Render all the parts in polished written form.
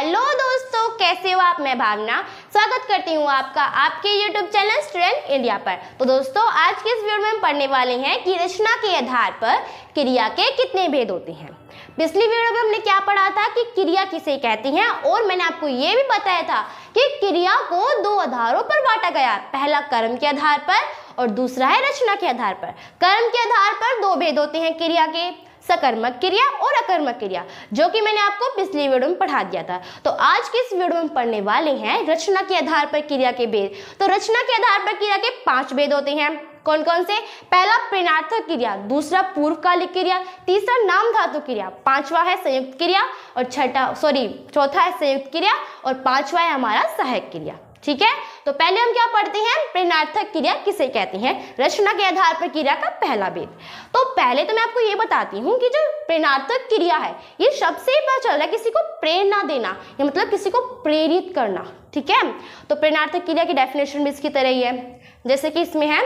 Hello दोस्तों, कैसे हो आप। मैं भावना स्वागत करती हूँ आपका आपके YouTube चैनल स्टूडेंट इंडिया पर। तो दोस्तों, आज के इस वीडियो में हम पढ़ने वाले हैं कि रचना के आधार पर क्रिया के कितने भेद होते हैं। पिछली वीडियो में हमने क्या पढ़ा था कि क्रिया किसे कहती हैं, और मैंने आपको ये भी बताया था कि क्रिया को दो आधारों पर बांटा गया। पहला कर्म के आधार पर और दूसरा है रचना के आधार पर। कर्म के आधार पर दो भेद होते हैं क्रिया के, सकर्मक क्रिया और अकर्मक क्रिया, जो कि मैंने आपको पिछली वीडियो में पढ़ा दिया था। तो आज के इस वीडियो में पढ़ने वाले हैं रचना के आधार पर क्रिया के भेद। तो रचना के आधार पर क्रिया के 5 भेद होते हैं। कौन कौन से? पहला प्रेरणार्थक क्रिया, दूसरा पूर्वकालिक क्रिया, तीसरा नाम धातु क्रिया, पांचवा है संयुक्त क्रिया और चौथा है संयुक्त क्रिया और पांचवा है हमारा सहायक क्रिया। ठीक है, तो पहले हम क्या पढ़ते हैं, प्रेरणार्थक क्रिया किसे कहते हैं, रचना के आधार पर क्रिया का पहला भेद। तो पहले तो मैं आपको ये बताती हूँ कि जो प्रेरणार्थक क्रिया है, ये शब्द से ही पता चल रहा है किसी को प्रेरणा देना, या मतलब किसी को प्रेरित करना। ठीक है, तो प्रेरणार्थक क्रिया की डेफिनेशन भी इसकी तरह ही है, जैसे कि इसमें है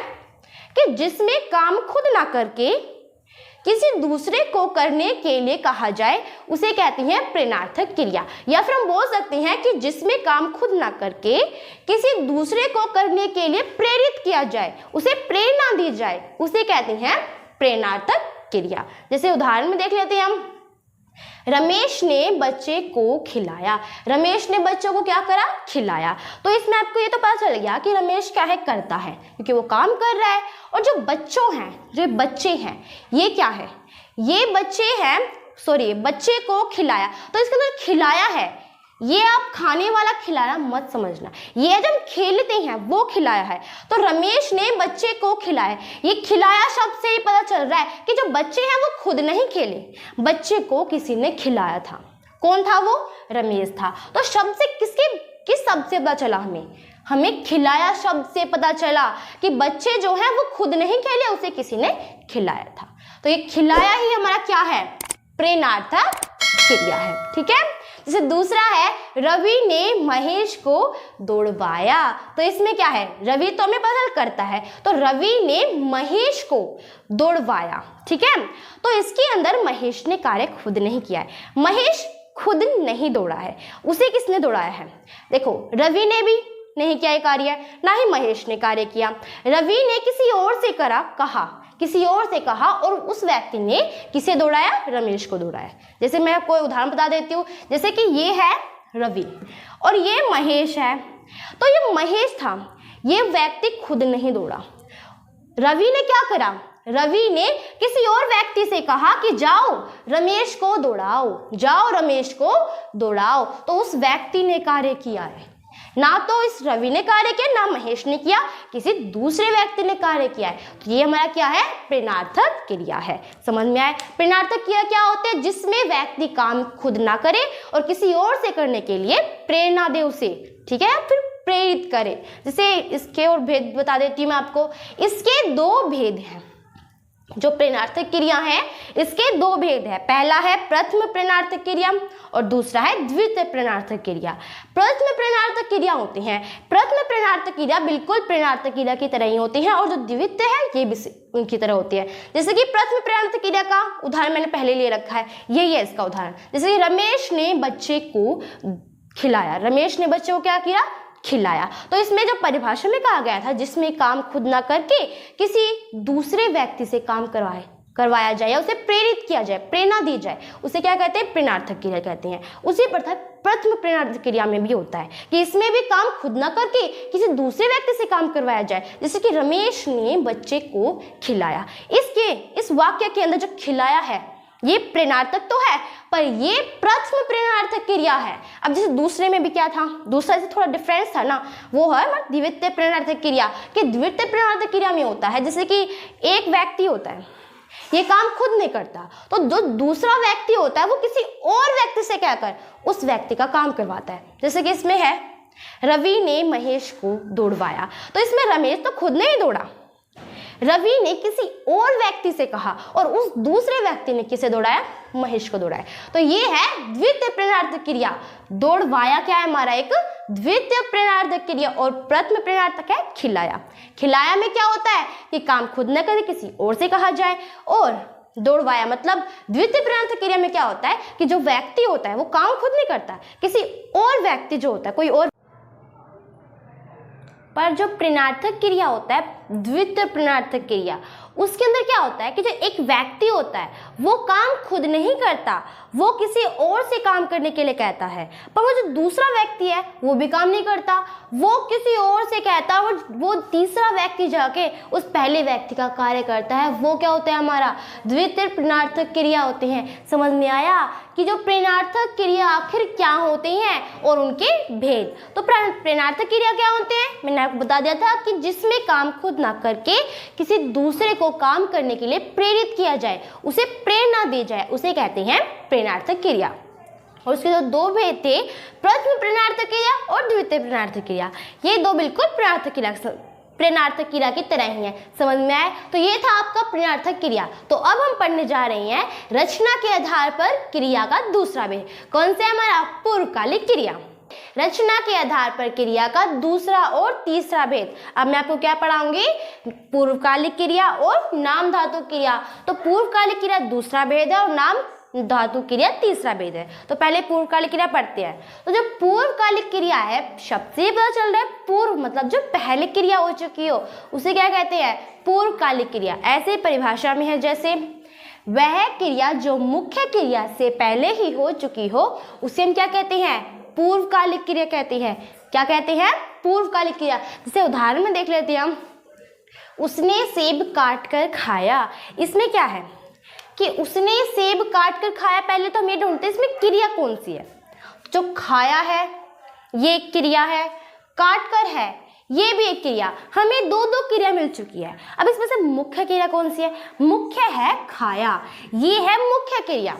कि जिसमें काम खुद ना करके किसी दूसरे को करने के लिए कहा जाए, उसे कहती हैं प्रेरणार्थक क्रिया। या फिर हम बोल सकते हैं कि जिसमें काम खुद ना करके किसी दूसरे को करने के लिए प्रेरित किया जाए, उसे प्रेरणा दी जाए, उसे कहते हैं प्रेरणार्थक क्रिया। जैसे उदाहरण में देख लेते हैं हम, रमेश ने बच्चे को खिलाया। रमेश ने बच्चों को क्या करा? खिलाया। तो इसमें आपको ये तो पता चल गया कि रमेश क्या है, करता है, क्योंकि वो काम कर रहा है। और जो बच्चे हैं, ये क्या है, ये बच्चे को खिलाया। तो इसके अंदर खिलाया है, ये आप खाने वाला खिलाना मत समझना, ये जब खेलते हैं वो खिलाया है। तो रमेश ने बच्चे को खिलाया, ये खिलाया शब्द से ही पता चल रहा है कि जो बच्चे हैं वो खुद नहीं खेले, बच्चे को किसी ने खिलाया था। कौन था वो? रमेश था। तो शब्द से किस शब्द से पता चला हमें खिलाया शब्द से पता चला कि बच्चे जो हैं वो खुद नहीं खेले, उसे किसी ने खिलाया था। तो ये खिलाया ही हमारा क्या है, प्रेरणार्थक क्रिया है। ठीक है, जैसे दूसरा है रवि ने महेश को दौड़वाया। तो इसमें क्या है, रवि तो हमें पता करता है, तो रवि ने महेश को दौड़वाया। ठीक है, तो इसके अंदर महेश ने कार्य खुद नहीं किया है, महेश खुद नहीं दौड़ा है, उसे किसने दौड़ाया है? देखो, रवि ने भी नहीं किया कार्य, ना ही महेश ने कार्य किया। रवि ने किसी और से कहा और उस व्यक्ति ने किसे दौड़ाया? रमेश को दौड़ाया। जैसे मैं आपको उदाहरण बता देती हूँ, जैसे कि ये है रवि और ये महेश है। तो ये महेश था, ये व्यक्ति खुद नहीं दौड़ा। रवि ने क्या करा? रवि ने किसी और व्यक्ति से कहा कि जाओ रमेश को दौड़ाओ, तो उस व्यक्ति ने कार्य किया है। ना तो इस रवि ने कार्य किया, ना महेश ने किया, किसी दूसरे व्यक्ति ने कार्य किया है। तो ये हमारा क्या है, प्रेरणार्थक क्रिया है। समझ में आए? प्रेरणार्थक क्रिया क्या होते हैं? जिसमें व्यक्ति काम खुद ना करे और किसी और से करने के लिए प्रेरणा दे उसे। ठीक है, फिर प्रेरित करे। जैसे इसके और भेद बता देती हूँ मैं आपको। इसके 2 भेद हैं, जो प्रेरणार्थक क्रिया है इसके 2 भेद है। पहला है प्रथम प्रेरणार्थक क्रिया और दूसरा है द्वितीय प्रेरणार्थक क्रिया। प्रथम प्रेरणार्थक क्रिया होती हैं, प्रथम प्रेरणार्थक क्रिया बिल्कुल प्रेरणार्थक क्रिया की तरह ही होती हैं, और जो द्वितीय है ये भी उनकी तरह होती है। जैसे कि प्रथम प्रेरणार्थक क्रिया का उदाहरण मैंने पहले ले रखा है, यही है इसका उदाहरण। जैसे कि रमेश ने बच्चे को खिलाया, रमेश ने बच्चे को क्या किया? खिलाया। तो इसमें जो परिभाषा में कहा गया था, जिसमें काम खुद ना करके किसी दूसरे व्यक्ति से काम करवाया जाए या उसे प्रेरित किया जाए, प्रेरणा दी जाए, उसे क्या कहते हैं? प्रेरणार्थक क्रिया कहते हैं। उसी प्रकार प्रथम प्रेरणार्थक क्रिया में भी होता है कि इसमें भी काम खुद ना करके किसी दूसरे व्यक्ति से काम करवाया जाए, जैसे कि रमेश ने बच्चे को खिलाया। इस वाक्य के अंदर जो खिलाया है ये प्रेरणार्थक तो है, पर ये प्रथम प्रेरणार्थक क्रिया है। अब जैसे दूसरे में भी क्या था, दूसरा से थोड़ा डिफरेंस था ना, वो है द्वितीय प्रेरणार्थक क्रिया। कि द्वितीय प्रेरणार्थक क्रिया में होता है जैसे कि एक व्यक्ति होता है, ये काम खुद नहीं करता, तो जो दूसरा व्यक्ति होता है वो किसी और व्यक्ति से कहकर उस व्यक्ति का काम करवाता है। जैसे कि इसमें है रवि ने महेश को दौड़वाया। तो इसमें रमेश तो खुद नहीं दौड़ा, रवि ने किसी और व्यक्ति से कहा और उस दूसरे व्यक्ति ने किसे दौड़ाया? महेश को दौड़ाया। तो ये है द्वितीय प्रेरणार्थक क्रिया। दौड़वाया क्या है हमारा? एक द्वितीय प्रेरणार्थक क्रिया। और प्रथम प्रेरणार्थक है खिलाया। खिलाया में क्या होता है कि काम खुद न करे, किसी और से कहा जाए। और दौड़वाया मतलब द्वितीय प्रेरणार्थक क्रिया में क्या होता है कि जो व्यक्ति होता है वो काम खुद नहीं करता, किसी और व्यक्ति जो होता है, कोई और, पर जो प्रेरणार्थक क्रिया होता है, द्वितीय प्रेरणार्थक क्रिया, उसके अंदर क्या होता है कि जो एक व्यक्ति होता है वो काम खुद नहीं करता, वो किसी और से काम करने के लिए कहता है, पर वो जो दूसरा व्यक्ति है वो भी काम नहीं करता, वो किसी और से कहता है, वो तीसरा व्यक्ति जाके उस पहले व्यक्ति का कार्य करता है। वो क्या होता है, हमारा द्वितीय प्रेरणार्थक क्रिया होते हैं। समझ में आया कि जो प्रेरणार्थक क्रिया आखिर क्या होती हैं और उनके भेद। तो प्रेरणार्थक क्रिया क्या होते हैं, मैंने आपको बता दिया था कि जिसमें काम खुद ना करके किसी दूसरे को काम करने के लिए प्रेरित किया जाए, उसे प्रेरणा दी जाए, उसे कहते हैं प्रेरणार्थक क्रिया। और उसके जो दो भेद थे, प्रथम प्रेरणार्थक क्रिया और द्वितीय प्रेरणार्थक क्रिया, ये दो बिल्कुल प्रेरणार्थक क्रिया की तरह ही है। समझ में आए? तो ये था आपका प्रेरणार्थक क्रिया। तो अब हम पढ़ने जा रहे हैं रचना के आधार पर क्रिया का दूसरा भेद। कौन सा? हमारा पूर्वकालिक क्रिया। रचना के आधार पर क्रिया का दूसरा और तीसरा भेद। अब मैं आपको क्या पढ़ाऊंगी? पूर्वकालिक क्रिया और नाम धातु क्रिया। तो पूर्वकालिक क्रिया दूसरा भेद है और नाम धातु क्रिया तीसरा भेद है। तो पहले पूर्वकालिक क्रिया पढ़ते हैं। तो जो पूर्वकालिक क्रिया है, शब्द से पता चल रहा है, पूर्व मतलब जो पहले क्रिया हो चुकी हो उसे क्या कहते हैं? पूर्वकालिक क्रिया। ऐसे परिभाषा में है जैसे वह क्रिया जो मुख्य क्रिया से पहले ही हो चुकी हो उसे हम क्या कहते हैं? पूर्वकालिक क्रिया कहते हैं। क्या कहते हैं? पूर्वकालिक क्रिया। जैसे उदाहरण में देख लेते हैं हम, उसने सेब काट कर खाया। इसमें क्या है कि उसने सेब काट कर खाया। पहले तो हम ये ढूंढते हैं इसमें क्रिया कौन सी है। जो खाया है ये एक क्रिया है, काट कर है ये भी एक क्रिया। हमें दो दो क्रिया मिल चुकी है। अब इसमें से मुख्य क्रिया कौन सी है? मुख्य है खाया, ये है मुख्य क्रिया।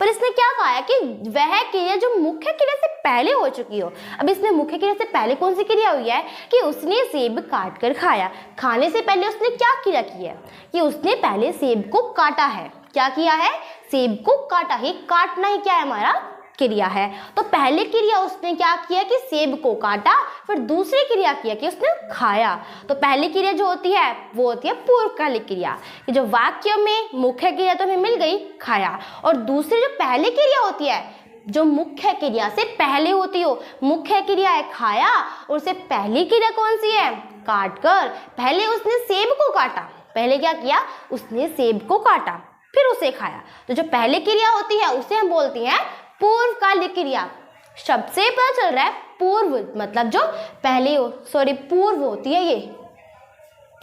पर इसने क्या कहा कि वह क्रिया जो मुख्य क्रिया से पहले हो चुकी हो। अब इसमें मुख्य क्रिया से पहले कौन सी क्रिया हुई है कि उसने सेब काट कर खाया। खाने से पहले उसने क्या क्रिया की है कि उसने पहले सेब को काटा है। क्या किया है? सेब को काटा है। काटना ही क्या है? हमारा क्रिया है। तो पहले क्रिया उसने क्या किया कि सेब को काटा, फिर दूसरी क्रिया किया कि उसने खाया। तो पहली क्रिया जो होती है वो होती है पूर्वकालिक क्रिया। कि जो वाक्य में मुख्य क्रिया तो हमें मिल गई खाया, और दूसरी जो पहली क्रिया होती है जो मुख्य क्रिया से पहले होती हो। मुख्य क्रिया है खाया और उससे पहली क्रिया कौन सी है? काट कर। पहले उसने सेब को काटा, पहले क्या किया? उसने सेब को काटा फिर उसे खाया। तो जो पहले क्रिया होती है उसे हम बोलते हैं पूर्वकालिक क्रिया। शब्द से पता चल रहा है पूर्व मतलब जो पहले हो, पूर्व होती है ये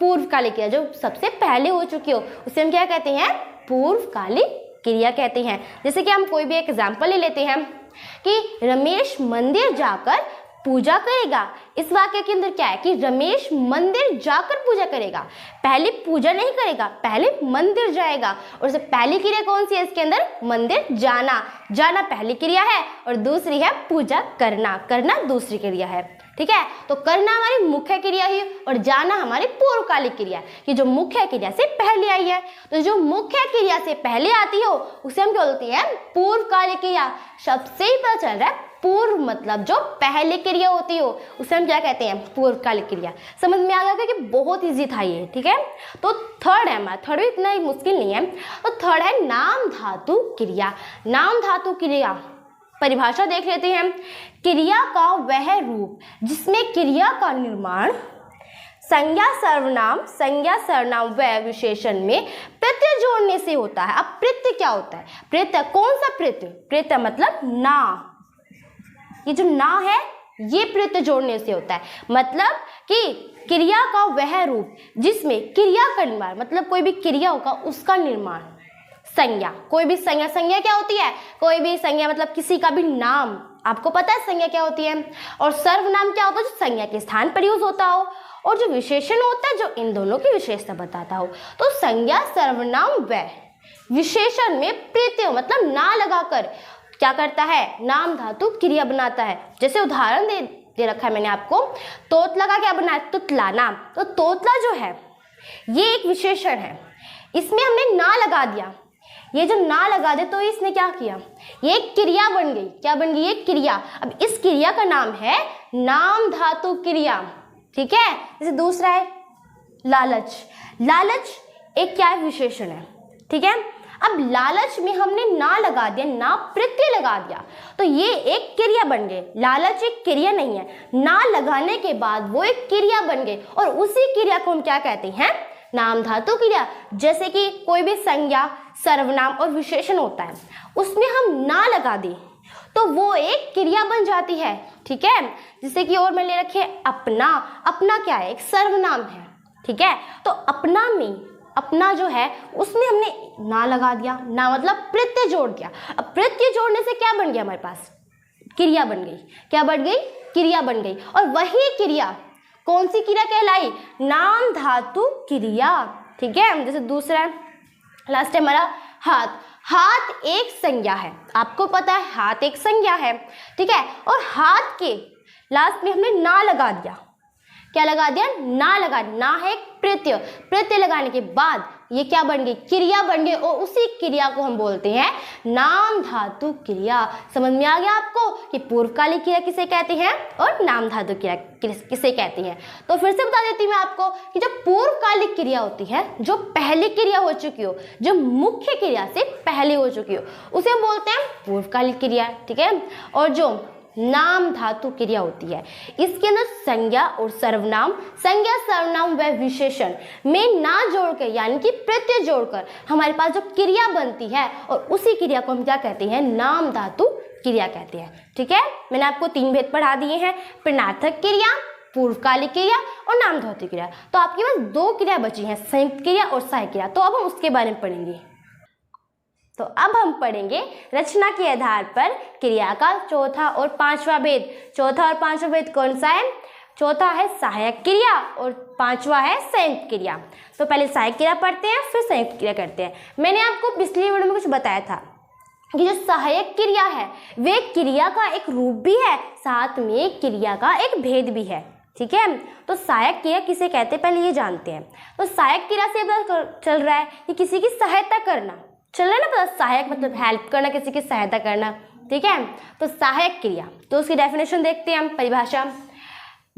पूर्वकालिक क्रिया। जो सबसे पहले हो चुकी हो उसे हम क्या कहते हैं? पूर्वकालिक क्रिया कहते हैं। जैसे कि हम कोई भी एक एग्जाम्पल ले लेते हैं कि रमेश मंदिर जाकर पूजा करेगा। इस वाक्य के अंदर क्या है कि रमेश मंदिर जाकर पूजा करेगा। पहले पूजा नहीं करेगा, पहले मंदिर जाएगा। और उससे पहली क्रिया कौन सी है इसके अंदर? मंदिर जाना। जाना पहली क्रिया है और दूसरी है पूजा करना। करना दूसरी क्रिया है। ठीक है, तो करना हमारी मुख्य क्रिया ही और जाना हमारी पूर्वकालिक क्रिया कि जो मुख्य क्रिया से पहले आई है। तो जो मुख्य क्रिया से पहले आती हो उसे हम क्या बोलते हैं? पूर्वकालिक क्रिया। शब्द से ही पता चल रहा है पूर्व मतलब जो पहले क्रिया होती हो उसे हम क्या कहते हैं? पूर्वकालिक क्रिया। समझ में आ गया कि बहुत इजी था ये। ठीक है, तो थर्ड है हमारा, थर्ड भी इतना ही मुश्किल नहीं है। तो थर्ड है नाम धातु क्रिया। नाम धातु क्रिया परिभाषा देख लेते हैं। क्रिया का वह रूप जिसमें क्रिया का निर्माण संज्ञा सर्वनाम व विशेषण में प्रत्यय जोड़ने से होता है। अब प्रत्यय क्या होता है? प्रत्यय कौन सा प्रत्यय? प्रत्यय मतलब ना। ये जो ना है ये प्रत्यय जोड़ने से होता है। मतलब कि क्रिया का वह रूप जिसमें क्रिया का निर्माण मतलब कोई भी क्रिया होगा उसका निर्माण। संज्ञा, कोई भी संज्ञा क्या होती है? कोई भी संज्ञा मतलब किसी का भी नाम। आपको पता है संज्ञा क्या होती है। और सर्वनाम क्या होता है? जो संज्ञा के स्थान पर यूज होता हो। और जो विशेषण होता है जो इन दोनों की विशेषता बताता हो। तो संज्ञा सर्वनाम व विशेषण में प्रत्यय मतलब ना लगाकर क्या करता है? नाम धातु क्रिया बनाता है। जैसे उदाहरण दे रखा है मैंने आपको, तोतला का क्या बनाया? तुतला नाम। तो तोतला जो है ये एक विशेषण है, इसमें हमने ना लगा दिया। ये जो ना लगा दे तो इसने क्या किया? ये एक क्रिया बन गई। क्या बन गई? ये क्रिया। अब इस क्रिया का नाम है नाम धातु क्रिया। ठीक है, जैसे दूसरा है लालच। लालच एक क्या है? विशेषण है। ठीक है, अब लालच में हमने ना लगा दिया, ना प्रत्यय लगा दिया, तो ये एक क्रिया बन गई। लालच एक क्रिया नहीं है, ना लगाने के बाद वो एक क्रिया बन गई, और उसी क्रिया को हम क्या कहते हैं, नाम धातु क्रिया। जैसे कि कोई भी संज्ञा, सर्वनाम और विशेषण होता है, उसमें हम ना लगा दें तो वो एक क्रिया बन जाती है, ठीक है। जैसे कि और मैं ले रखी है अपना। अपना क्या है, एक सर्वनाम है, ठीक है। तो अपना में, अपना जो है उसमें हमने ना लगा दिया, ना मतलब प्रत्यय जोड़ दिया। अब प्रत्यय जोड़ने से क्या बन गया हमारे पास, क्रिया बन गई। क्या बन गई, क्रिया बन गई। और वही क्रिया कौन सी क्रिया कहलाई, नाम धातु क्रिया, ठीक है। जैसे दूसरा लास्ट है हमारा हाथ। हाथ एक संज्ञा है, आपको पता है हाथ एक संज्ञा है, ठीक है। और हाथ के लास्ट में हमने ना लगा दिया। क्या लगा दिया, ना लगा दिया। ना है प्रत्यय, प्रत्यय लगाने के बाद ये क्या बन गई, क्रिया बन गई, और उसी क्रिया को हम बोलते हैं नाम धातु क्रिया। समझ में आ गया आपको कि पूर्वकालिक क्रिया किसे कहते हैं और नाम धातु क्रिया किसे कहते हैं। तो फिर से बता देती हूँ मैं आपको कि जो पूर्वकालिक क्रिया होती है, जो पहली क्रिया हो चुकी हो, जो मुख्य क्रिया से पहले हो चुकी हो, उसे हम बोलते हैं पूर्वकालिक क्रिया, ठीक है। और जो नाम धातु क्रिया होती है, इसके अंदर संज्ञा और सर्वनाम, संज्ञा सर्वनाम व विशेषण में ना जोड़कर यानी कि प्रत्यय जोड़कर हमारे पास जो क्रिया बनती है, और उसी क्रिया को हम क्या कहते हैं, नाम धातु क्रिया कहते हैं, ठीक है। मैंने आपको 3 भेद पढ़ा दिए हैं, प्रणार्थक क्रिया, पूर्वकालिक क्रिया और नाम धातु क्रिया। तो आपके पास 2 क्रिया बची हैं, संयुक्त क्रिया और सहायक क्रिया। तो अब हम उसके बारे में पढ़ेंगे। तो अब हम पढ़ेंगे रचना के आधार पर क्रिया का चौथा और 5वां भेद। चौथा और 5वां भेद कौन सा है, चौथा है सहायक क्रिया और 5वां है संयुक्त क्रिया। तो पहले सहायक क्रिया पढ़ते हैं, फिर संयुक्त क्रिया करते हैं। मैंने आपको पिछली वीडियो में कुछ बताया था कि जो सहायक क्रिया है वे क्रिया का एक रूप भी है, साथ में क्रिया का एक भेद भी है, ठीक है। तो सहायक क्रिया किसे कहते हैं पहले ये जानते हैं। तो सहायक क्रिया से पता चल रहा है कि किसी की सहायता करना, चल रहा है ना पता, सहायक मतलब हेल्प करना, किसी की सहायता करना, ठीक है। तो सहायक क्रिया, तो उसकी डेफिनेशन देखते हैं हम, परिभाषा।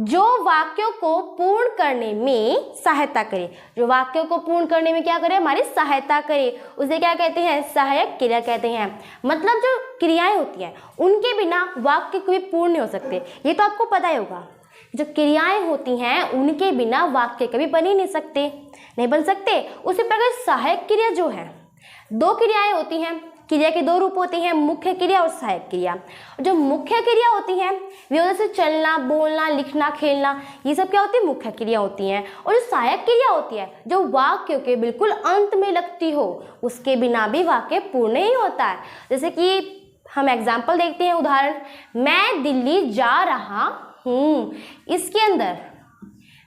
जो वाक्यों को पूर्ण करने में सहायता करे, जो वाक्यों को पूर्ण करने में क्या करे, हमारी सहायता करे, उसे क्या कहते हैं, सहायक क्रिया कहते हैं। मतलब जो क्रियाएं होती हैं उनके बिना वाक्य कभी पूर्ण नहीं हो सकते, ये तो आपको पता ही होगा। जो क्रियाएं होती हैं उनके बिना वाक्य कभी बन ही नहीं सकते, नहीं बन सकते। उसी प्रकार सहायक क्रिया जो है, 2 क्रियाएं होती हैं, क्रिया के 2 रूप होते हैं, मुख्य क्रिया और सहायक क्रिया। जो मुख्य क्रिया होती हैं वे जैसे चलना, बोलना, लिखना, खेलना, ये सब क्या होती है, मुख्य क्रिया होती हैं। और जो सहायक क्रिया होती है जो वाक्य के बिल्कुल अंत में लगती हो, उसके बिना भी वाक्य पूर्ण नहीं होता है। जैसे कि हम एग्जाम्पल देखते हैं, उदाहरण, मैं दिल्ली जा रहा हूँ। इसके अंदर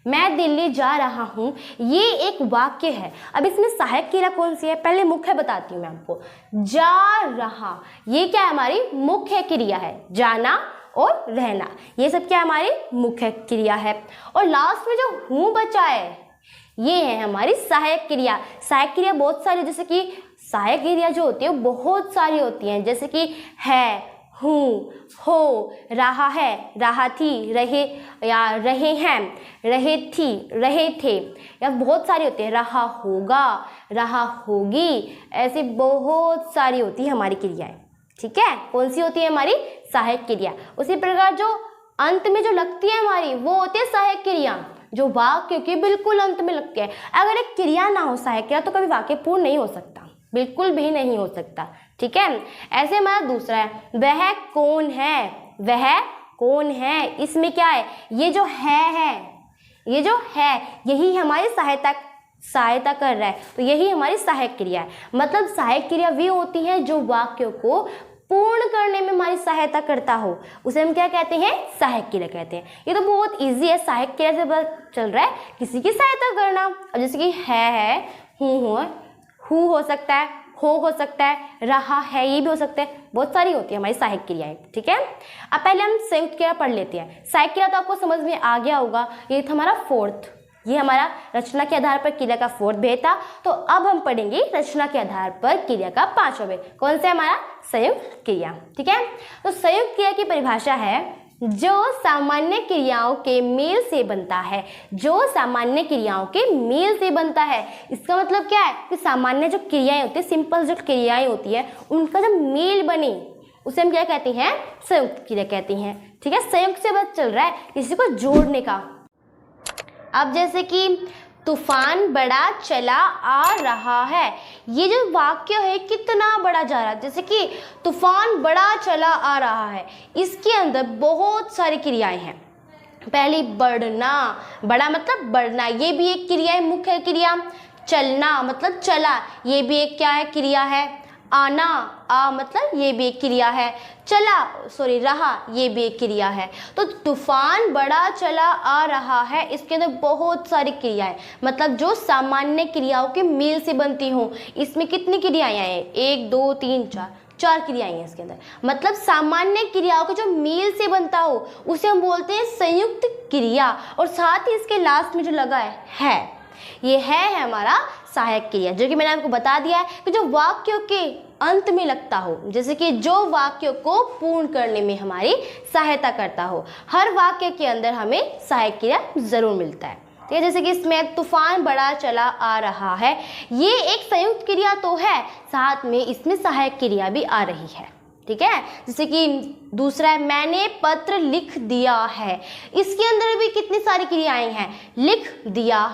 मैं दिल्ली जा रहा हूँ, ये एक वाक्य है। अब इसमें सहायक क्रिया कौन सी है, पहले मुख्य बताती हूँ मैं आपको। जा रहा, ये क्या है, हमारी मुख्य क्रिया है। जाना और रहना, ये सब क्या हमारी मुख्य क्रिया है। और लास्ट में जो हूँ बचा है, ये है हमारी सहायक क्रिया। सहायक क्रिया बहुत सारी, जैसे कि सहायक क्रिया जो होती है बहुत सारी होती हैं, जैसे कि है, हूँ, हो, रहा है, रहा थी, रहे या रहे हैं, रहे थी, रहे थे, या बहुत सारी होती है, रहा होगा, रहा होगी, ऐसे बहुत सारी होती है हमारी क्रियाएं, ठीक है। कौन सी होती है, हमारी सहायक क्रिया। उसी प्रकार जो अंत में जो लगती है हमारी, वो होती है सहायक क्रिया, जो वाक्य के बिल्कुल अंत में लगती है। अगर एक क्रिया ना हो सहायक क्रिया, तो कभी वाक्य पूर्ण नहीं हो सकता, बिल्कुल भी नहीं हो सकता, ठीक है। ऐसे हमारा दूसरा है, वह कौन है, वह कौन है। इसमें क्या है, ये जो है, ये जो है, यही हमारी सहायता कर रहा है, तो यही हमारी सहायक क्रिया है। मतलब सहायक क्रिया वे होती है जो वाक्यों को पूर्ण करने में हमारी सहायता करता हो, उसे हम क्या कहते हैं, सहायक क्रिया कहते हैं। ये तो बहुत इजी है, सहायक क्रिया से पता चल रहा है किसी की सहायता करना। अब जैसे कि है, हूँ हो सकता है, हो सकता है, रहा है, ये भी हो सकता है, बहुत सारी होती है हमारी सहायक क्रियाएं, ठीक है। अब पहले हम संयुक्त क्रिया पढ़ लेते हैं। सहायक क्रिया तो आपको समझ में आ गया होगा, ये था हमारा 4th, ये हमारा रचना के आधार पर क्रिया का 4th भेद था। तो अब हम पढ़ेंगे रचना के आधार पर क्रिया का 5वां भेद, कौन सा है, हमारा संयुक्त क्रिया, ठीक है। तो संयुक्त क्रिया की परिभाषा है, जो सामान्य क्रियाओं के मेल से बनता है, जो सामान्य क्रियाओं के मेल से बनता है। इसका मतलब क्या है कि सामान्य जो क्रियाएं होती है, सिंपल जो क्रियाएं होती है, उनका जब मेल बने उसे हम क्या कहते हैं, संयुक्त क्रिया कहते हैं। ठीक है, संयुक्त से बात चल रहा है किसी को जोड़ने का। अब जैसे कि तूफान बड़ा चला आ रहा है, ये जो वाक्य है कितना बड़ा जा रहा है। जैसे कि तूफान बड़ा चला आ रहा है, इसके अंदर बहुत सारी क्रियाएं हैं। पहली बढ़ना, बड़ा मतलब बढ़ना, ये भी एक क्रिया है, मुख्य क्रिया। चलना मतलब चला, ये भी एक क्या है, क्रिया है। आना, आ मतलब ये भी एक क्रिया है। रहा, ये भी एक क्रिया है। तो तूफान बड़ा चला आ रहा है, इसके अंदर बहुत सारी क्रियाएं, मतलब जो सामान्य क्रियाओं के मेल से बनती हो। इसमें कितनी क्रियाएं हैं, 1 2 3 4 क्रियाएं हैं इसके अंदर। मतलब सामान्य क्रियाओं के जो मेल से बनता हो उसे हम बोलते हैं संयुक्त क्रिया। और साथ ही इसके लास्ट में जो लगा है ये है हमारा सहायक क्रिया, जो कि मैंने आपको बता दिया है कि जो वाक्यों के अंत में लगता हो, जैसे कि जो वाक्यों को पूर्ण करने में हमारी सहायता करता हो। हर वाक्य के अंदर हमें सहायक क्रिया जरूर मिलता है। ठीक है, जैसे कि इसमें तूफान बड़ा चला आ रहा है, ये एक संयुक्त क्रिया तो है, साथ में इसमें सहायक क्रिया भी आ रही है। ठीक है, जैसे कि दूसरा है मैंने पत्र लिख दिया है, इसके अंदर भी कितनी सारी क्रियाएं हैं। लिख दिया,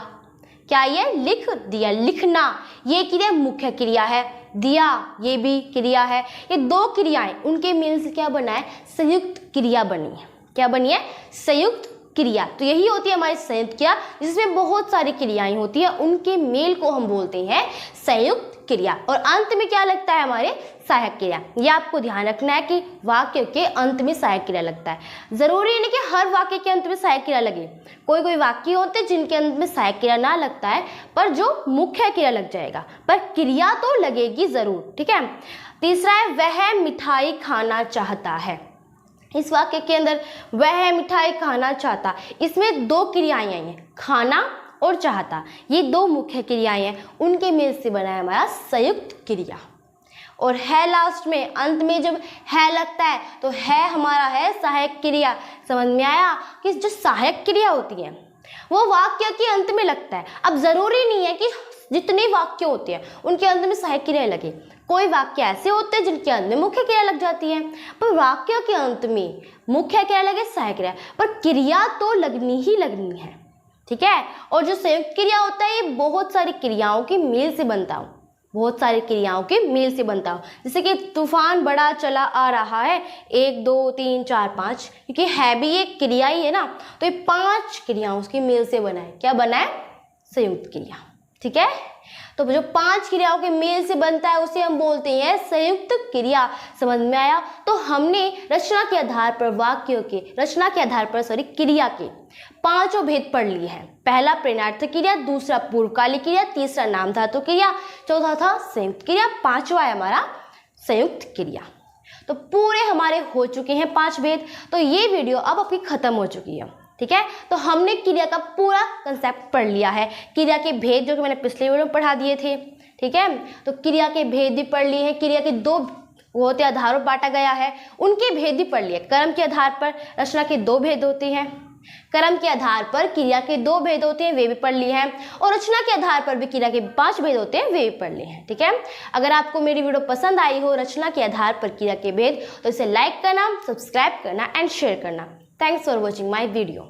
क्या ये लिख दिया, लिखना ये क्रिया मुख्य क्रिया है। दिया ये भी क्रिया है। ये दो क्रियाएं, उनके मेल से क्या बना है, संयुक्त क्रिया बनी है। क्या बनी है, संयुक्त क्रिया। तो यही होती है हमारी संयुक्त क्रिया, जिसमें बहुत सारी क्रियाएं होती है, उनके मेल को हम बोलते हैं संयुक्त क्रिया। और अंत में क्या लगता है, हमारे सहायक क्रिया। यह आपको ध्यान रखना है कि वाक्य के अंत में सहायक क्रिया लगता है। जरूरी नहीं कि हर वाक्य के अंत में सहायक क्रिया लगे, कोई कोई वाक्य होते हैं जिनके अंत में सहायक क्रिया ना लगता है, पर जो मुख्य क्रिया लग जाएगा, पर क्रिया तो लगेगी जरूर। ठीक है, तीसरा है वह मिठाई खाना चाहता है। इस वाक्य के अंदर वह मिठाई खाना चाहता, इसमें दो क्रियाएं आई हैं, खाना और चाहता। ये दो मुख्य क्रियाएं हैं, उनके मेल से बना है हमारा संयुक्त क्रिया। और है लास्ट में, अंत में जब है लगता है तो है हमारा है सहायक क्रिया। समझ में आया कि जो सहायक क्रिया होती है वो वाक्य के अंत में लगता है। अब जरूरी नहीं है कि जितने वाक्य होते हैं उनके अंत में सहायक क्रिया लगे। कोई वाक्य ऐसे होते हैं जिनके अंत में मुख्य क्रिया लग जाती है, पर वाक्यों के अंत में मुख्य क्रिया लगे, सहायक क्रिया, पर क्रिया तो लगनी ही लगनी है। ठीक है, और जो संयुक्त क्रिया होता है ये बहुत सारी क्रियाओं के मेल से बनता हो, बहुत सारी क्रियाओं के मेल से बनता हो। जैसे कि तूफान बड़ा चला आ रहा है, 1 2 3 4 5, क्योंकि है भी एक क्रिया ही है ना, तो ये 5 क्रियाओं के मेल से बना है। क्या बना है, संयुक्त क्रिया। ठीक है, तो जो 5 क्रियाओं के मेल से बनता है उसे हम बोलते हैं संयुक्त क्रिया। समझ में आया। तो हमने रचना के आधार पर वाक्यों के, रचना के आधार पर क्रिया के 5 भेद पढ़ लिए हैं। पहला प्रेरणार्थक क्रिया, दूसरा पूर्वकालिक क्रिया, तीसरा नाम धातु क्रिया, चौथा था संयुक्त क्रिया, 5वां है हमारा संयुक्त क्रिया। तो पूरे हमारे हो चुके हैं 5 भेद। तो ये वीडियो अब आपकी खत्म हो चुकी है। ठीक है, तो हमने क्रिया का पूरा कंसेप्ट पढ़ लिया है। क्रिया के भेद जो कि मैंने पिछले वीडियो में पढ़ा दिए थे। ठीक है, तो क्रिया के भेद भी पढ़ लिए हैं। क्रिया के 2 होते आधारों बांटा गया है, उनके भेद भी पढ़ लिए। कर्म के आधार पर रचना के 2 भेद होते हैं, कर्म के आधार पर क्रिया के 2 भेद होते हैं, वे भी पढ़ लिए हैं। और रचना के आधार पर भी क्रिया के 5 भेद होते हैं, वे भी पढ़ लिए हैं। ठीक है, अगर आपको मेरी वीडियो पसंद आई हो, रचना के आधार पर क्रिया के भेद, तो इसे लाइक करना, सब्सक्राइब करना एंड शेयर करना। Thanks for watching my video.